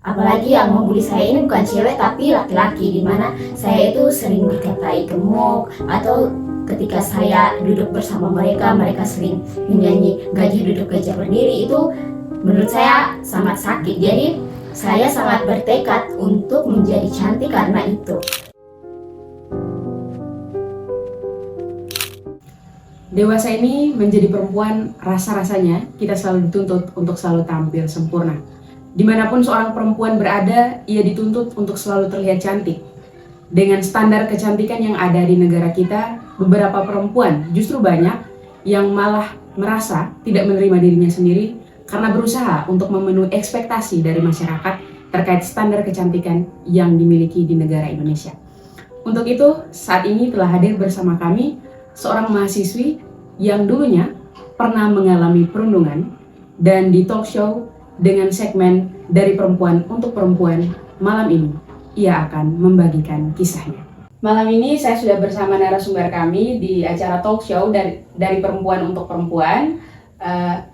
Apalagi yang membuli saya ini bukan cewek tapi laki-laki, dimana saya itu sering dikatai gemuk, atau ketika saya duduk bersama mereka, mereka sering menyanyi gajah duduk gajah berdiri. Itu menurut saya sangat sakit. Jadi saya sangat bertekad untuk menjadi cantik karena itu. Dewasa ini menjadi perempuan, rasa-rasanya kita selalu dituntut untuk selalu tampil sempurna. Dimanapun seorang perempuan berada, ia dituntut untuk selalu terlihat cantik. Dengan standar kecantikan yang ada di negara kita, beberapa perempuan justru banyak yang malah merasa tidak menerima dirinya sendiri karena berusaha untuk memenuhi ekspektasi dari masyarakat terkait standar kecantikan yang dimiliki di negara Indonesia. Untuk itu, saat ini telah hadir bersama kami seorang mahasiswi yang dulunya pernah mengalami perundungan, dan di talk show dengan segmen dari perempuan untuk perempuan malam ini ia akan membagikan kisahnya. Malam ini saya sudah bersama narasumber kami di acara talk show dari perempuan untuk perempuan.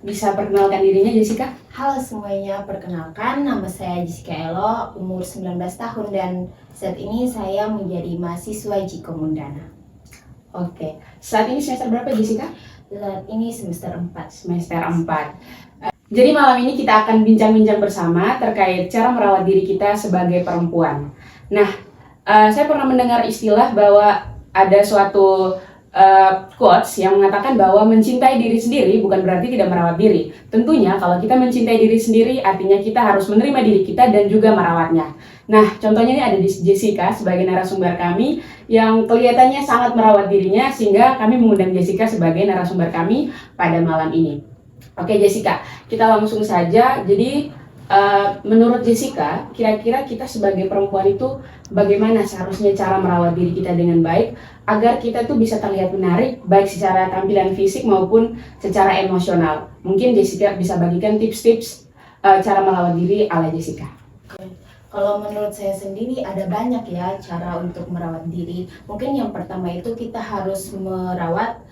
Bisa perkenalkan dirinya, Jessica? Halo semuanya, perkenalkan nama saya Jessica Elo, umur 19 tahun dan saat ini saya menjadi mahasiswa Jikom Undana. Oke, saat ini semester berapa, Jessica? Saat ini semester 4. Semester 4. Jadi malam ini kita akan bincang-bincang bersama terkait cara merawat diri kita sebagai perempuan. Nah, saya pernah mendengar istilah bahwa ada suatu quotes yang mengatakan bahwa mencintai diri sendiri bukan berarti tidak merawat diri. Tentunya kalau kita mencintai diri sendiri artinya kita harus menerima diri kita dan juga merawatnya. Nah, contohnya ini ada di Jessica sebagai narasumber kami yang kelihatannya sangat merawat dirinya, sehingga kami mengundang Jessica sebagai narasumber kami pada malam ini. Oke Jessica, kita langsung saja. Jadi menurut Jessica, kira-kira kita sebagai perempuan itu bagaimana seharusnya cara merawat diri kita dengan baik agar kita tuh bisa terlihat menarik baik secara tampilan fisik maupun secara emosional. Mungkin Jessica bisa bagikan tips-tips cara merawat diri ala Jessica. Kalau menurut saya sendiri ada banyak ya cara untuk merawat diri. Mungkin yang pertama itu kita harus merawat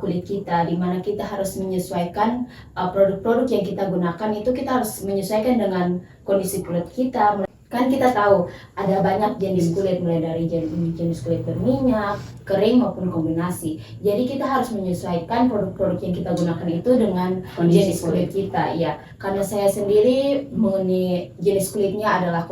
kulit kita, di mana kita harus menyesuaikan produk-produk yang kita gunakan itu kita harus menyesuaikan dengan kondisi kulit kita. Kan kita tahu ada banyak jenis kulit, mulai dari jenis kulit berminyak, kering maupun kombinasi. Jadi kita harus menyesuaikan produk-produk yang kita gunakan itu dengan jenis kulit kita, ya. Karena saya sendiri mengenai jenis kulitnya adalah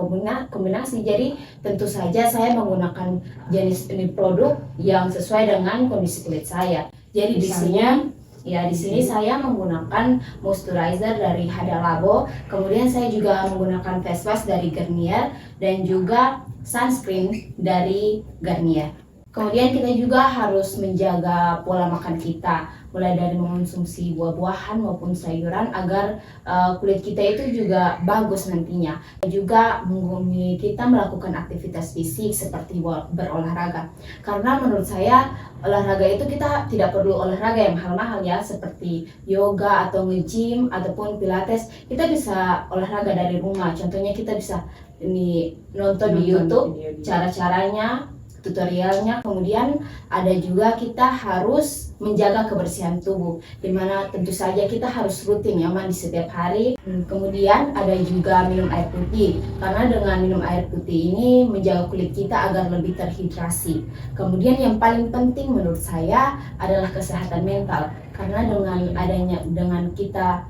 kombinasi, jadi tentu saja saya menggunakan jenis ini produk yang sesuai dengan kondisi kulit saya. Jadi di sini saya menggunakan moisturizer dari Hada Labo, kemudian saya juga menggunakan face wash dari Garnier dan juga sunscreen dari Garnier. Kemudian kita juga harus menjaga pola makan kita, mulai dari mengonsumsi buah-buahan maupun sayuran agar kulit kita itu juga bagus nantinya. Juga kita melakukan aktivitas fisik seperti berolahraga. Karena menurut saya olahraga itu kita tidak perlu olahraga yang mahal-mahal ya, seperti yoga atau nge-gym ataupun pilates. Kita bisa olahraga dari rumah. Contohnya kita bisa nonton di YouTube cara-caranya, tutorialnya. Kemudian ada juga kita harus menjaga kebersihan tubuh, dimana tentu saja kita harus rutin ya mandi setiap hari. Kemudian ada juga minum air putih, karena dengan minum air putih ini menjaga kulit kita agar lebih terhidrasi. Kemudian yang paling penting menurut saya adalah kesehatan mental, karena dengan kita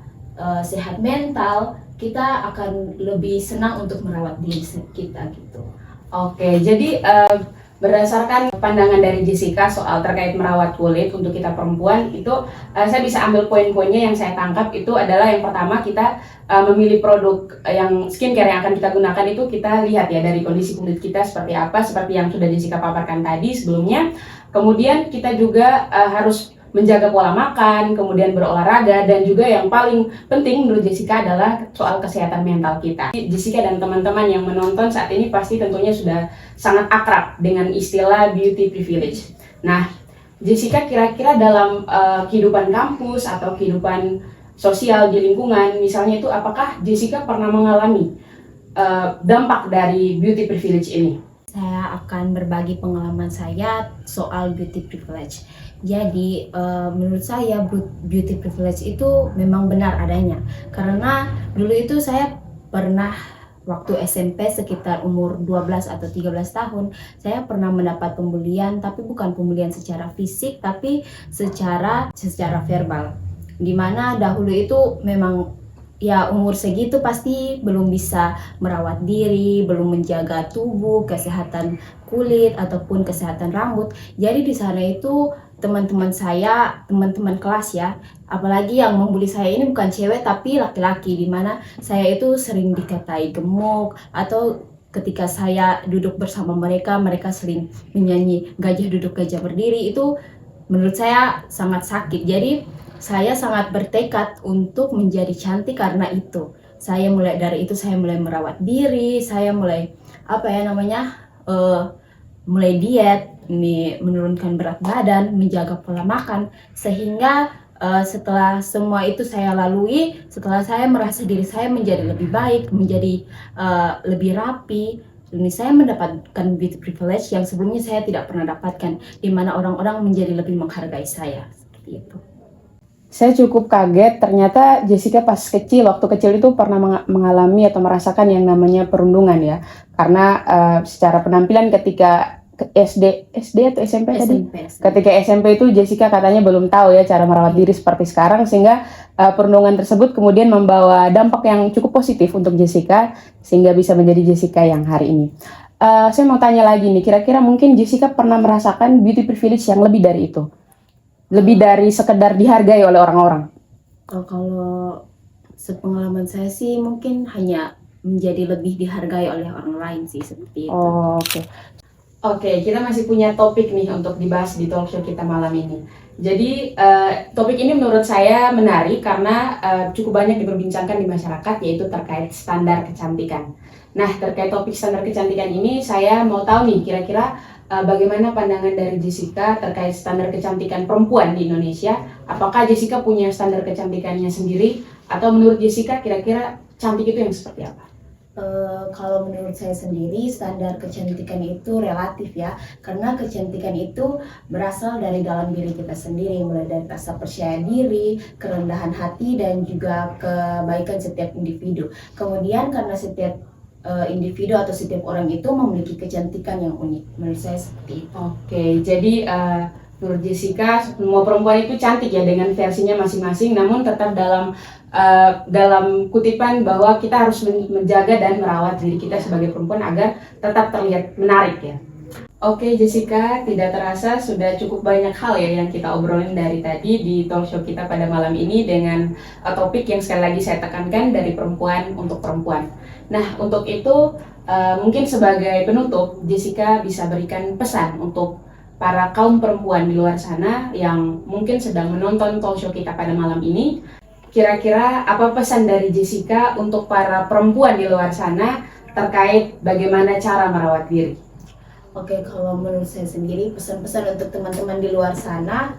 sehat mental, kita akan lebih senang untuk merawat diri kita gitu. Oke, jadi berdasarkan pandangan dari Jessica soal terkait merawat kulit untuk kita perempuan itu, saya bisa ambil poin-poinnya yang saya tangkap. Itu adalah yang pertama, kita memilih produk yang skincare yang akan kita gunakan itu kita lihat ya dari kondisi kulit kita seperti apa, seperti yang sudah Jessica paparkan tadi sebelumnya. Kemudian kita juga harus menjaga pola makan, kemudian berolahraga, dan juga yang paling penting menurut Jessica adalah soal kesehatan mental kita. Jessica dan teman-teman yang menonton saat ini pasti tentunya sudah sangat akrab dengan istilah beauty privilege. Nah, Jessica kira-kira dalam kehidupan kampus atau kehidupan sosial di lingkungan, misalnya itu, apakah Jessica pernah mengalami dampak dari beauty privilege ini? Saya akan berbagi pengalaman saya soal beauty privilege. Jadi menurut saya beauty privilege itu memang benar adanya. Karena dulu itu saya pernah waktu SMP sekitar umur 12 atau 13 tahun, saya pernah mendapat pembulian, tapi bukan pembulian secara fisik, tapi secara verbal. Dimana dahulu itu memang ya umur segitu pasti belum bisa merawat diri, belum menjaga tubuh, kesehatan kulit ataupun kesehatan rambut. Jadi di sana itu teman-teman saya, teman-teman kelas ya, apalagi yang membuli saya ini bukan cewek tapi laki-laki, dimana saya itu sering dikatai gemuk, atau ketika saya duduk bersama mereka, mereka sering menyanyi gajah duduk gajah berdiri. Itu menurut saya sangat sakit. Jadi saya sangat bertekad untuk menjadi cantik karena itu. Saya mulai dari itu, saya mulai merawat diri, saya mulai mulai diet, menurunkan berat badan, menjaga pola makan, sehingga setelah semua itu saya lalui, setelah saya merasa diri saya menjadi lebih baik, menjadi lebih rapi, ini saya mendapatkan beauty privilege yang sebelumnya saya tidak pernah dapatkan, di mana orang-orang menjadi lebih menghargai saya, seperti itu. Saya cukup kaget, ternyata Jessica pas waktu kecil itu pernah mengalami atau merasakan yang namanya perundungan ya. Karena secara penampilan ketika SD atau SMP tadi? Ketika SMP itu Jessica katanya belum tahu ya cara merawat diri seperti sekarang, sehingga perundungan tersebut kemudian membawa dampak yang cukup positif untuk Jessica, sehingga bisa menjadi Jessica yang hari ini. Saya mau tanya lagi nih, kira-kira mungkin Jessica pernah merasakan beauty privilege yang lebih dari itu? Lebih dari sekedar dihargai oleh orang-orang? Kalau sepengalaman saya sih mungkin hanya menjadi lebih dihargai oleh orang lain sih, seperti itu. Oke, kita masih punya topik nih untuk dibahas di talk show kita malam ini. Jadi topik ini menurut saya menarik karena cukup banyak diperbincangkan di masyarakat, yaitu terkait standar kecantikan. Nah, terkait topik standar kecantikan ini saya mau tahu nih kira-kira bagaimana pandangan dari Jessica terkait standar kecantikan perempuan di Indonesia? Apakah Jessica punya standar kecantikannya sendiri? Atau menurut Jessica kira-kira cantik itu yang seperti apa? Kalau menurut saya sendiri, standar kecantikan itu relatif ya. Karena kecantikan itu berasal dari dalam diri kita sendiri, mulai dari rasa percaya diri, kerendahan hati, dan juga kebaikan setiap individu. Kemudian karena setiap individu atau setiap orang itu memiliki kecantikan yang unik. Menurut saya seperti itu. Oke, jadi menurut Jessica semua perempuan itu cantik ya dengan versinya masing-masing, namun tetap dalam kutipan bahwa kita harus menjaga dan merawat diri kita sebagai perempuan agar tetap terlihat menarik ya. Oke Jessica, tidak terasa sudah cukup banyak hal ya yang kita obrolin dari tadi di talk show kita pada malam ini dengan topik yang sekali lagi saya tekankan, dari perempuan untuk perempuan. Nah, untuk itu mungkin sebagai penutup Jessica bisa berikan pesan untuk para kaum perempuan di luar sana yang mungkin sedang menonton talk show kita pada malam ini. Kira-kira apa pesan dari Jessica untuk para perempuan di luar sana terkait bagaimana cara merawat diri? Oke, kalau menurut saya sendiri, pesan-pesan untuk teman-teman di luar sana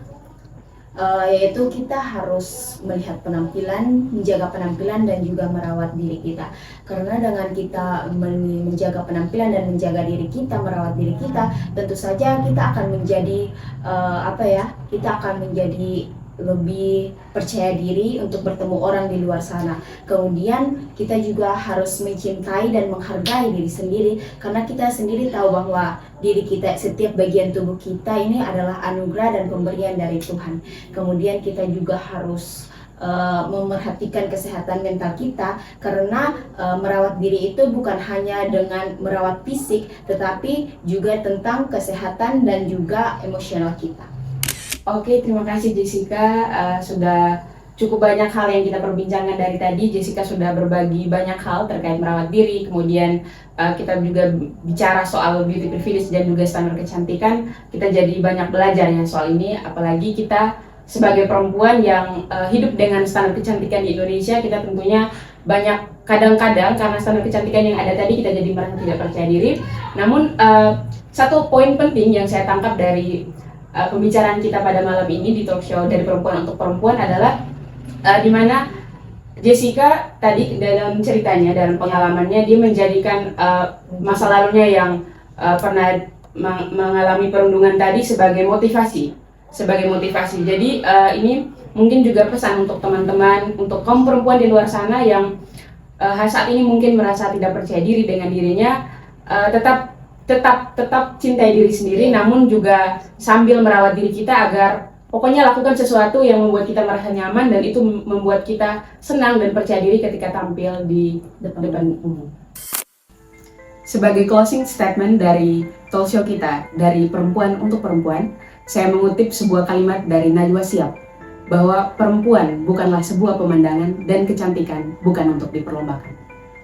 yaitu kita harus melihat penampilan, menjaga penampilan, dan juga merawat diri kita. Karena dengan kita menjaga penampilan dan menjaga diri kita, merawat diri kita, tentu saja kita akan menjadi kita akan menjadi lebih percaya diri untuk bertemu orang di luar sana. Kemudian kita juga harus mencintai dan menghargai diri sendiri, karena kita sendiri tahu bahwa diri kita, setiap bagian tubuh kita ini adalah anugerah dan pemberian dari Tuhan. Kemudian kita juga harus memerhatikan kesehatan mental kita, karena merawat diri itu bukan hanya dengan merawat fisik, tetapi juga tentang kesehatan dan juga emosional kita. Oke, terima kasih Jessica. Sudah cukup banyak hal yang kita perbincangkan dari tadi. Jessica sudah berbagi banyak hal terkait merawat diri, kemudian kita juga bicara soal beauty privilege dan juga standar kecantikan. Kita jadi banyak belajar ya soal ini, apalagi kita sebagai perempuan yang hidup dengan standar kecantikan di Indonesia. Kita tentunya banyak kadang-kadang karena standar kecantikan yang ada tadi kita jadi merasa tidak percaya diri. Namun satu poin penting yang saya tangkap dari pembicaraan kita pada malam ini di talk show dari perempuan untuk perempuan adalah di mana Jessica tadi dalam ceritanya, dalam pengalamannya, dia menjadikan masa lalunya yang pernah mengalami perundungan tadi sebagai motivasi. Jadi ini mungkin juga pesan untuk teman-teman, untuk kaum perempuan di luar sana yang saat ini mungkin merasa tidak percaya diri dengan dirinya, tetap cintai diri sendiri, namun juga sambil merawat diri kita agar pokoknya lakukan sesuatu yang membuat kita merasa nyaman dan itu membuat kita senang dan percaya diri ketika tampil di depan umum. Sebagai closing statement dari talk show kita, dari Perempuan untuk Perempuan, saya mengutip sebuah kalimat dari Najwa Shihab, bahwa perempuan bukanlah sebuah pemandangan dan kecantikan bukan untuk diperlombakan.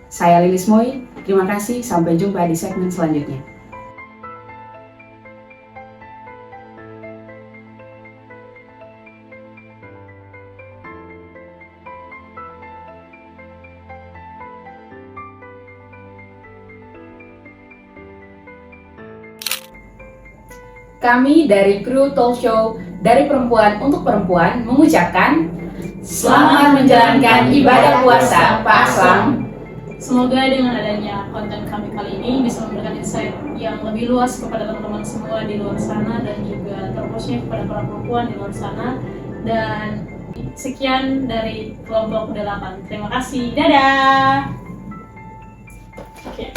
Saya Lilis Moy, terima kasih, sampai jumpa di segmen selanjutnya. Kami dari kru talk show dari Perempuan untuk Perempuan mengucapkan selamat menjalankan ibadah puasa Pak Aslam. Semoga dengan adanya konten kami kali ini bisa memberikan insight yang lebih luas kepada teman-teman semua di luar sana dan juga terkhususnya kepada para perempuan di luar sana. Dan sekian dari kelompok 8. Terima kasih. Dadah. Oke.